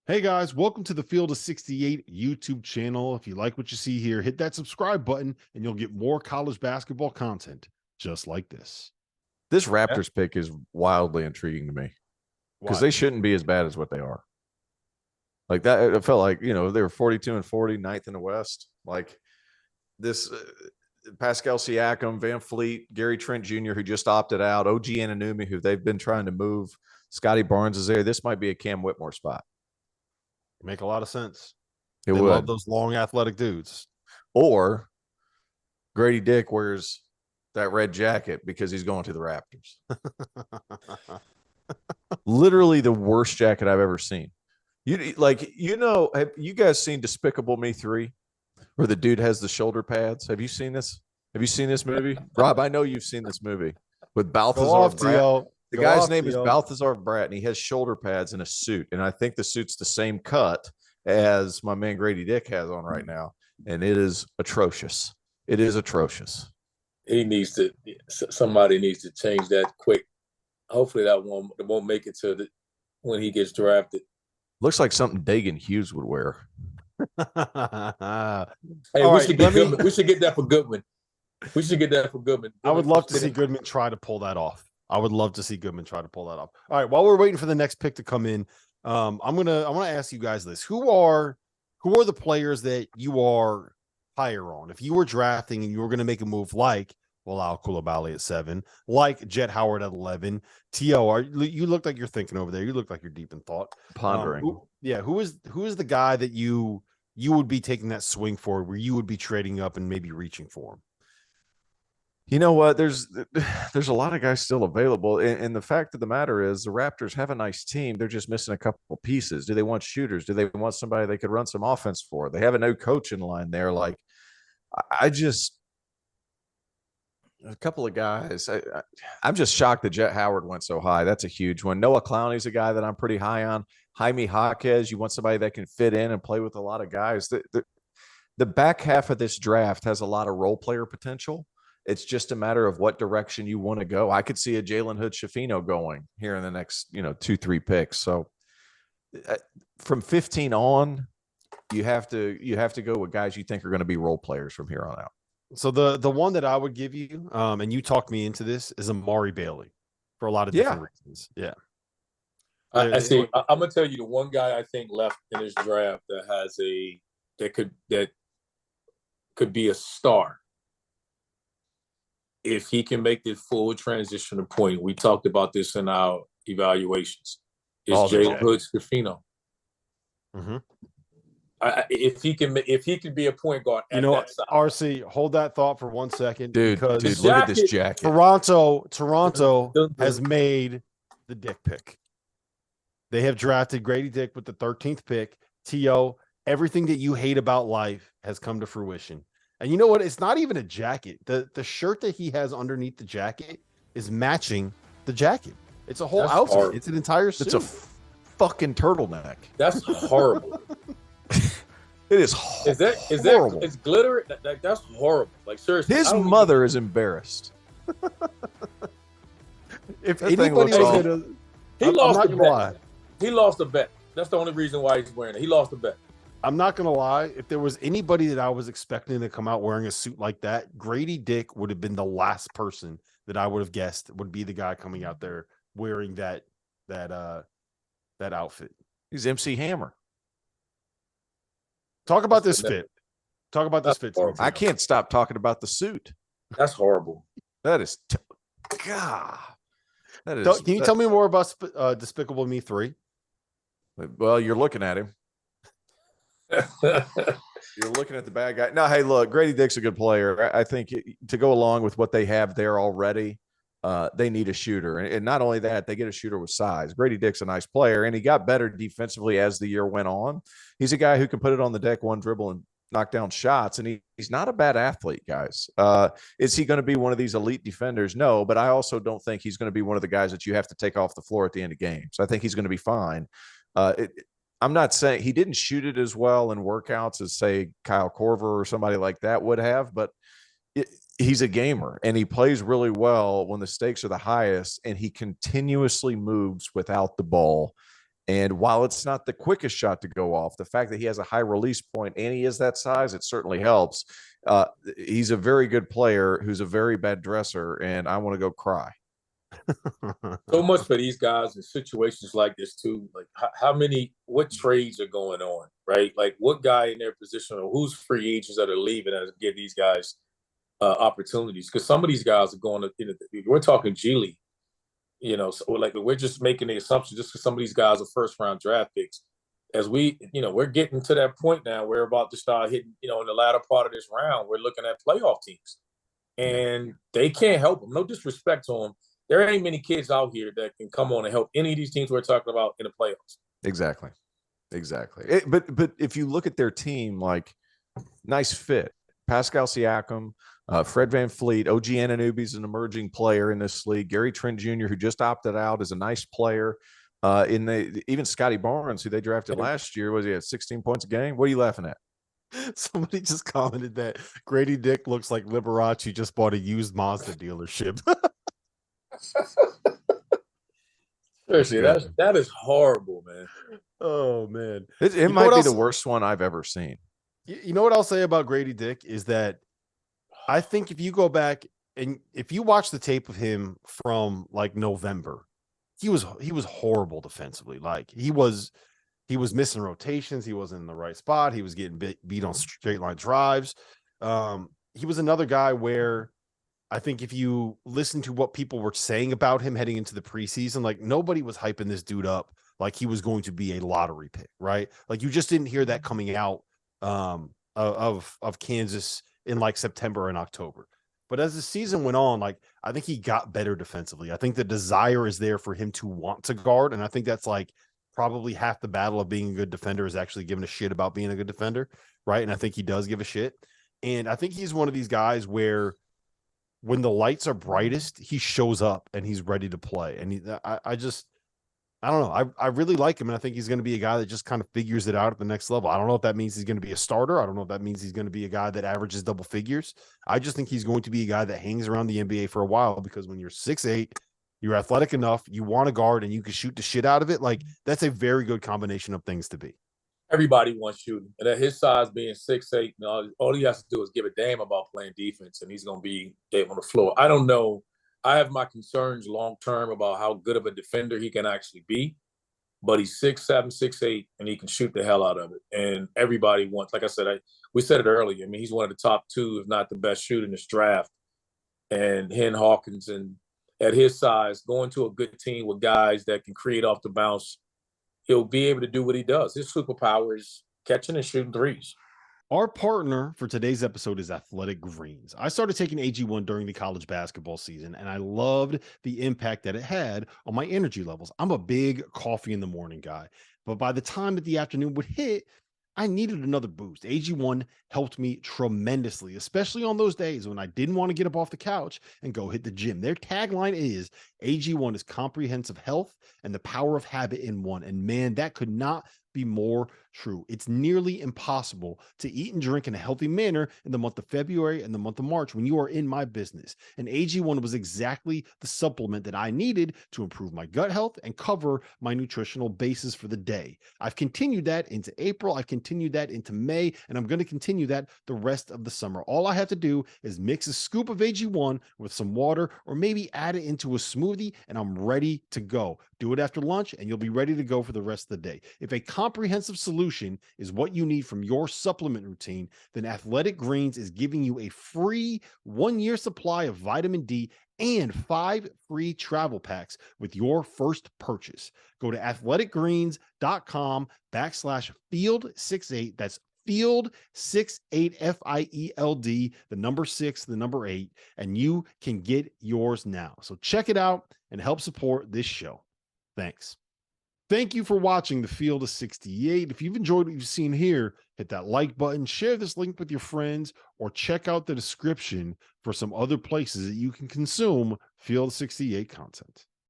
Hey guys, welcome to the Field of 68 YouTube channel. If you like what you see here, hit that subscribe button and you'll get more college basketball content just like this. This Yeah. Raptors pick is wildly intriguing to me because Why? they shouldn't be as bad as what they are. Like that, it felt like, they were 42 and 40, ninth in the West. Like this, Pascal Siakam, Van Fleet, Gary Trent Jr., who just opted out, OG Anunoby, who they've been trying to move. Scotty Barnes is there. This might be a Cam Whitmore spot. Make a lot of sense. It They would. love those long athletic dudes. Or Gradey Dick wears that red jacket because he's going to the Raptors. Literally the worst jacket I've ever seen. Have you guys seen Despicable Me 3? Where the dude has the shoulder pads. Have you seen this? Have you seen this movie? Rob, I know you've seen this movie with Balthazar Bratt. The guy's name is Balthazar Bratt, and he has shoulder pads and a suit. And I think the suit's the same cut as my man Gradey Dick has on right now. And it is atrocious. It is atrocious. Somebody needs to change that quick. Hopefully that won't make it to when he gets drafted. Looks like something Dagan Hughes would wear. Hey, we should get that for Goodman. We should get that for Goodman. I would love to see Goodman try to pull that off. I would love to see Goodman try to pull that off. All right, while we're waiting for the next pick to come in, I want to ask you guys this: who are the players that you are higher on? If you were drafting and you were going to make a move like Bilal Coulibaly at 7, like Jet Howard at 11, T.O., you look like you're thinking over there. You look like you're deep in thought, pondering. Who is the guy that you would be taking that swing for, where you would be trading up and maybe reaching for him? You know what? There's a lot of guys still available. And the fact of the matter is the Raptors have a nice team. They're just missing a couple of pieces. Do they want shooters? Do they want somebody they could run some offense for? They have a new coach in line there. Like, a couple of guys. I'm just shocked that Jet Howard went so high. That's a huge one. Noah Clowney's a guy that I'm pretty high on. Jaime Jaquez, you want somebody that can fit in and play with a lot of guys. The back half of this draft has a lot of role player potential. It's just a matter of what direction you want to go. I could see a Jalen Hood-Schifino going here in the next, 2-3 picks. So from 15 on, you have to go with guys you think are going to be role players from here on out. So the one that I would give you, and you talked me into this, is Amari Bailey for a lot of different reasons. Yeah. I see. I'm gonna tell you the one guy I think left in this draft that could be a star if he can make the full transition to point. We talked about this in our evaluations. Is Jalen Hood-Schifino. Mm-hmm. If he can be a point guard at that side. RC, hold that thought for 1 second. Dude, look at this jacket. Toronto has made the Dick pick. They have drafted Gradey Dick with the 13th pick. T.O., everything that you hate about life has come to fruition. And you know what? It's not even a jacket. The shirt that he has underneath the jacket is matching the jacket. It's a whole outfit. Horrible. It's an entire suit. It's a fucking turtleneck. That's horrible. It is horrible. It's glitter. That's horrible. Like, seriously. His mother is embarrassed. If anybody was gonna, he lost the bet. He lost the bet. That's the only reason why he's wearing it. He lost the bet. I'm not gonna lie. If there was anybody that I was expecting to come out wearing a suit like that, Gradey Dick would have been the last person that I would have guessed would be the guy coming out there wearing that outfit. He's MC Hammer. Talk about this fit. Talk about this fit. I can't stop talking about the suit. That's horrible. That is, God. That is. Can you tell me more about Despicable Me 3? Well, you're looking at him. You're looking at the bad guy. No, hey, look, Gradey Dick's a good player. I think to go along with what they have there already, they need a shooter. And not only that, they get a shooter with size. Gradey Dick's a nice player, and he got better defensively as the year went on. He's a guy who can put it on the deck, one dribble, and knock down shots, and he's not a bad athlete, guys. Is he going to be one of these elite defenders? No, but I also don't think he's going to be one of the guys that you have to take off the floor at the end of games. I think he's going to be fine. I'm not saying he didn't shoot it as well in workouts as, say, Kyle Korver or somebody like that would have, but he's a gamer, and he plays really well when the stakes are the highest, and he continuously moves without the ball. And while it's not the quickest shot to go off, the fact that he has a high release point and he is that size, it certainly helps. He's a very good player who's a very bad dresser, and I want to go cry. So much for these guys in situations like this too. Like what trades are going on, right? Like what guy in their position or who's free agents that are leaving that give these guys opportunities? Because some of these guys are going to, we're talking G League, so like we're just making the assumption just because some of these guys are first round draft picks. As we're getting to that point now, we're about to start hitting, in the latter part of this round, we're looking at playoff teams, and they can't help them. No disrespect to them. There ain't many kids out here that can come on and help any of these teams we're talking about in the playoffs. Exactly. But if you look at their team, like nice fit, Pascal Siakam, Fred VanVleet, OG Anunoby's an emerging player in this league. Gary Trent Jr., who just opted out, is a nice player. Even Scotty Barnes, who they drafted last year, was he at 16 points a game? What are you laughing at? Somebody just commented that Gradey Dick looks like Liberace just bought a used Mazda dealership. Seriously, that is horrible, man. Oh man, it might be the worst one I've ever seen. You know what I'll say about Gradey Dick is that I think if you go back and if you watch the tape of him from like November, he was horrible defensively. Like he was missing rotations. He wasn't in the right spot. He was getting beat on straight line drives. He was another guy where I think if you listen to what people were saying about him heading into the preseason, like nobody was hyping this dude up like he was going to be a lottery pick, right? Like you just didn't hear that coming out of Kansas in like September and October. But as the season went on, like I think he got better defensively. I think the desire is there for him to want to guard, and I think that's like probably half the battle of being a good defender is actually giving a shit about being a good defender, right? And I think he does give a shit. And I think he's one of these guys where when the lights are brightest, he shows up and he's ready to play. And I don't know. I really like him. And I think he's going to be a guy that just kind of figures it out at the next level. I don't know if that means he's going to be a starter. I don't know if that means he's going to be a guy that averages double figures. I just think he's going to be a guy that hangs around the NBA for a while, because when you're 6'8", you're athletic enough, you want to guard, and you can shoot the shit out of it. Like that's a very good combination of things to be. Everybody wants shooting. And at his size, being 6'8", all he has to do is give a damn about playing defense, and he's going to be on the floor. I don't know. I have my concerns long-term about how good of a defender he can actually be, but he's 6'7", 6'8", and he can shoot the hell out of it. And everybody wants, like I said, we said it earlier. I mean, he's one of the top two, if not the best shooter in this draft. And Hen Hawkins, and at his size, going to a good team with guys that can create off the bounce, he'll be able to do what he does. His superpower is catching and shooting threes. Our partner for today's episode is Athletic Greens. I started taking AG1 during the college basketball season, and I loved the impact that it had on my energy levels. I'm a big coffee in the morning guy, but by the time that the afternoon would hit, I needed another boost. AG1 helped me tremendously, especially on those days when I didn't want to get up off the couch and go hit the gym. Their tagline is AG1 is comprehensive health and the power of habit in one. And man, that could not be more true. It's nearly impossible to eat and drink in a healthy manner in the month of February and the month of March when you are in my business. And AG1 was exactly the supplement that I needed to improve my gut health and cover my nutritional basis for the day. I've continued that into April. I've continued that into May, and I'm going to continue that the rest of the summer. All I have to do is mix a scoop of AG1 with some water, or maybe add it into a smoothie, and I'm ready to go. Do it after lunch, and you'll be ready to go for the rest of the day. If a comprehensive solution is what you need from your supplement routine, then Athletic Greens is giving you a free 1-year supply of vitamin D and 5 free travel packs with your first purchase. Go to athleticgreens.com/field68. That's field 68 FIELD, the number 6, the number 8, and you can get yours now. So check it out and help support this show. Thanks. Thank you for watching the Field of 68. If you've enjoyed what you've seen here, hit that like button, share this link with your friends, or check out the description for some other places that you can consume Field of 68 content.